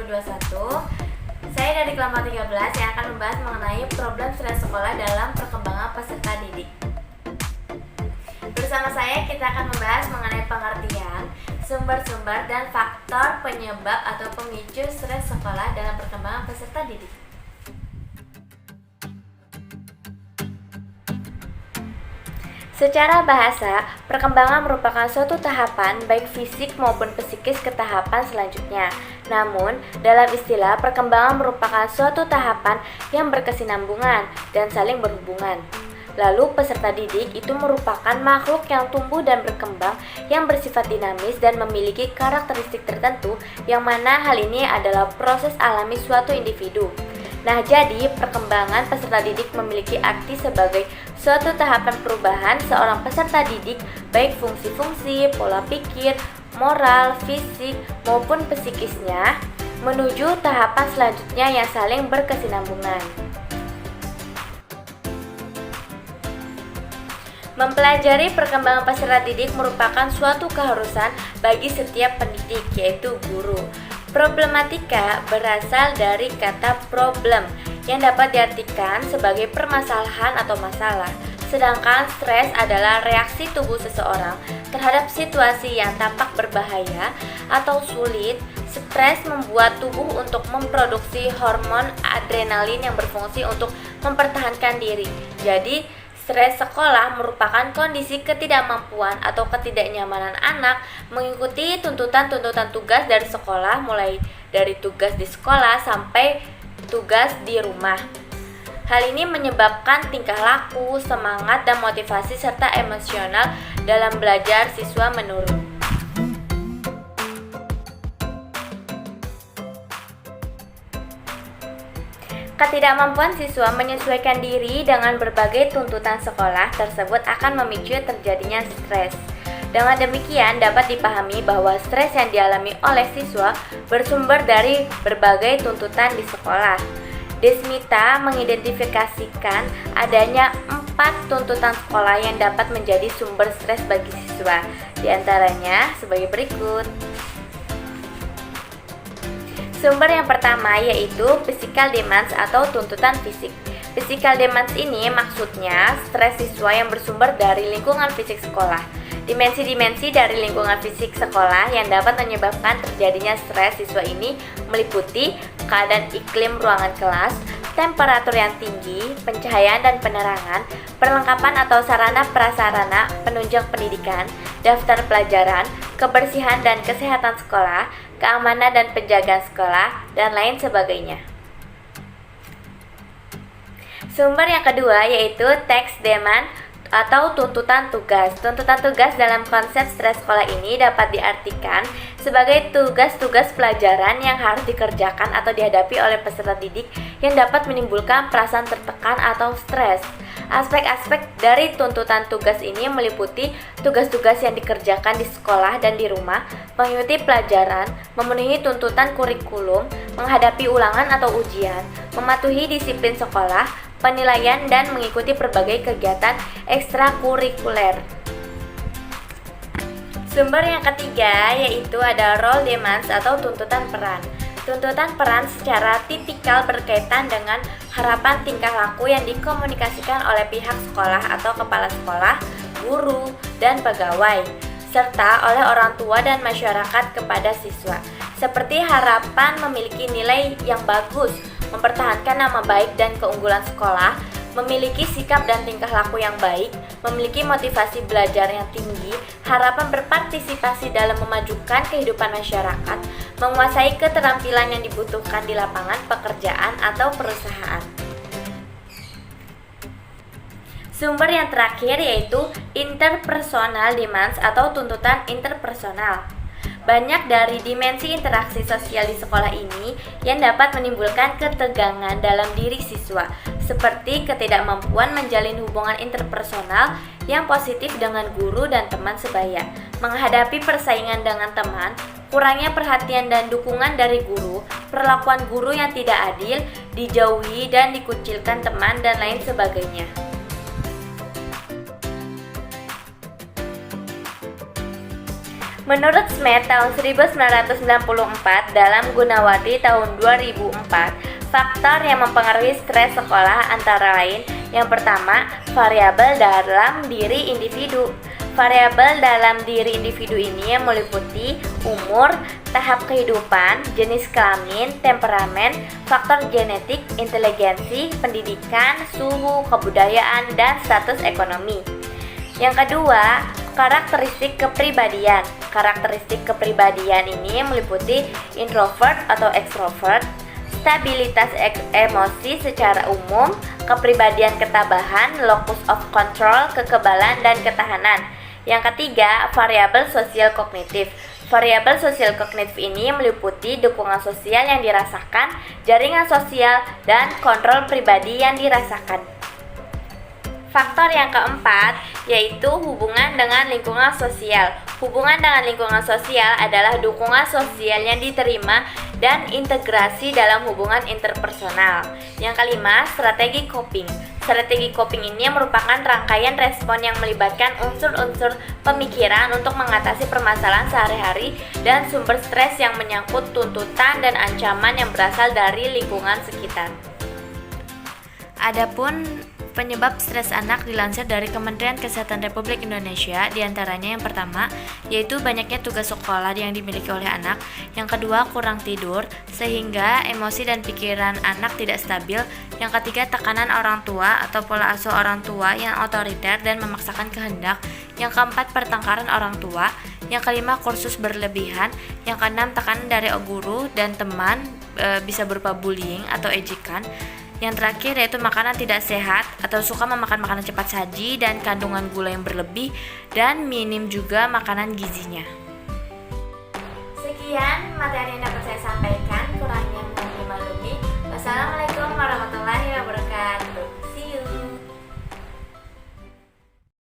2021. Saya dari kelompok 13 yang akan membahas mengenai problem stres sekolah dalam perkembangan peserta didik. Bersama saya kita akan membahas mengenai pengertian, sumber-sumber, dan faktor penyebab atau pemicu stres sekolah dalam perkembangan peserta didik. Secara bahasa, perkembangan merupakan suatu tahapan baik fisik maupun psikis ke tahapan selanjutnya. Namun, dalam istilah, perkembangan merupakan suatu tahapan yang berkesinambungan dan saling berhubungan. Lalu, peserta didik itu merupakan makhluk yang tumbuh dan berkembang yang bersifat dinamis dan memiliki karakteristik tertentu yang mana hal ini adalah proses alami suatu individu. Nah, jadi perkembangan peserta didik memiliki arti sebagai suatu tahapan perubahan seorang peserta didik baik fungsi-fungsi, pola pikir, moral, fisik, maupun psikisnya menuju tahapan selanjutnya yang saling berkesinambungan. Mempelajari perkembangan peserta didik merupakan suatu keharusan bagi setiap pendidik, yaitu guru. Problematika berasal dari kata problem yang dapat diartikan sebagai permasalahan atau masalah. Sedangkan stres adalah reaksi tubuh seseorang terhadap situasi yang tampak berbahaya atau sulit. Stres membuat tubuh untuk memproduksi hormon adrenalin yang berfungsi untuk mempertahankan diri. Jadi, stres sekolah merupakan kondisi ketidakmampuan atau ketidaknyamanan anak mengikuti tuntutan-tuntutan tugas dari sekolah, mulai dari tugas di sekolah sampai tugas di rumah. Hal ini menyebabkan tingkah laku, semangat, dan motivasi serta emosional dalam belajar siswa menurun. Ketidakmampuan siswa menyesuaikan diri dengan berbagai tuntutan sekolah tersebut akan memicu terjadinya stres. Dengan demikian dapat dipahami bahwa stres yang dialami oleh siswa bersumber dari berbagai tuntutan di sekolah. Desmita mengidentifikasikan adanya 4 tuntutan sekolah yang dapat menjadi sumber stres bagi siswa. Di antaranya sebagai berikut. Sumber yang pertama yaitu physical demands atau tuntutan fisik. Physical demands ini maksudnya stres siswa yang bersumber dari lingkungan fisik sekolah. Dimensi-dimensi dari lingkungan fisik sekolah yang dapat menyebabkan terjadinya stres siswa ini meliputi keadaan iklim ruangan kelas, temperatur yang tinggi, pencahayaan dan penerangan, perlengkapan atau sarana prasarana penunjang pendidikan, daftar pelajaran, kebersihan dan kesehatan sekolah, keamanan dan penjagaan sekolah, dan lain sebagainya. Sumber yang kedua yaitu text demand atau tuntutan tugas. Tuntutan tugas dalam konsep stres sekolah ini dapat diartikan sebagai tugas-tugas pelajaran yang harus dikerjakan atau dihadapi oleh peserta didik yang dapat menimbulkan perasaan tertekan atau stres. Aspek-aspek dari tuntutan tugas ini meliputi tugas-tugas yang dikerjakan di sekolah dan di rumah, mengikuti pelajaran, memenuhi tuntutan kurikulum, menghadapi ulangan atau ujian, mematuhi disiplin sekolah, penilaian, dan mengikuti berbagai kegiatan ekstrakurikuler. Sumber yang ketiga yaitu ada role demands atau tuntutan peran. Tuntutan peran secara tipikal berkaitan dengan harapan tingkah laku yang dikomunikasikan oleh pihak sekolah atau kepala sekolah, guru, dan pegawai, serta oleh orang tua dan masyarakat kepada siswa. Seperti harapan memiliki nilai yang bagus, mempertahankan nama baik dan keunggulan sekolah, memiliki sikap dan tingkah laku yang baik, memiliki motivasi belajar yang tinggi, harapan berpartisipasi dalam memajukan kehidupan masyarakat, menguasai keterampilan yang dibutuhkan di lapangan pekerjaan atau perusahaan. Sumber yang terakhir yaitu interpersonal demands atau tuntutan interpersonal. Banyak dari dimensi interaksi sosial di sekolah ini yang dapat menimbulkan ketegangan dalam diri siswa, seperti ketidakmampuan menjalin hubungan interpersonal yang positif dengan guru dan teman sebaya, menghadapi persaingan dengan teman, kurangnya perhatian dan dukungan dari guru, perlakuan guru yang tidak adil, dijauhi dan dikucilkan teman, dan lain sebagainya. Menurut Smith tahun 1994 dalam Gunawati tahun 2004, faktor yang mempengaruhi stres sekolah antara lain: yang pertama, variabel dalam diri individu. Variabel dalam diri individu ini meliputi umur, tahap kehidupan, jenis kelamin, temperamen, faktor genetik, inteligensi, pendidikan, suhu, kebudayaan, dan status ekonomi. Yang kedua, karakteristik kepribadian. Karakteristik kepribadian ini meliputi introvert atau extrovert, stabilitas emosi secara umum, kepribadian ketabahan, locus of control, kekebalan, dan ketahanan. Yang ketiga, variabel sosial kognitif. Variabel sosial kognitif ini meliputi dukungan sosial yang dirasakan, jaringan sosial, dan kontrol pribadi yang dirasakan. Faktor yang keempat yaitu hubungan dengan lingkungan sosial. Hubungan dengan lingkungan sosial adalah dukungan sosial yang diterima dan integrasi dalam hubungan interpersonal. Yang kelima, strategi coping. Strategi coping ini merupakan rangkaian respon yang melibatkan unsur-unsur pemikiran untuk mengatasi permasalahan sehari-hari dan sumber stres yang menyangkut tuntutan dan ancaman yang berasal dari lingkungan sekitar. Adapun penyebab stres anak dilansir dari Kementerian Kesehatan Republik Indonesia, diantaranya yang pertama yaitu banyaknya tugas sekolah yang dimiliki oleh anak, yang kedua kurang tidur sehingga emosi dan pikiran anak tidak stabil, yang ketiga tekanan orang tua atau pola asuh orang tua yang otoriter dan memaksakan kehendak, yang keempat pertengkaran orang tua, yang kelima kursus berlebihan, yang keenam tekanan dari guru dan teman bisa berupa bullying atau ejekan. Yang terakhir yaitu makanan tidak sehat atau suka memakan makanan cepat saji dan kandungan gula yang berlebih dan minim juga makanan gizinya. Sekian materi yang dapat saya sampaikan, kurangnya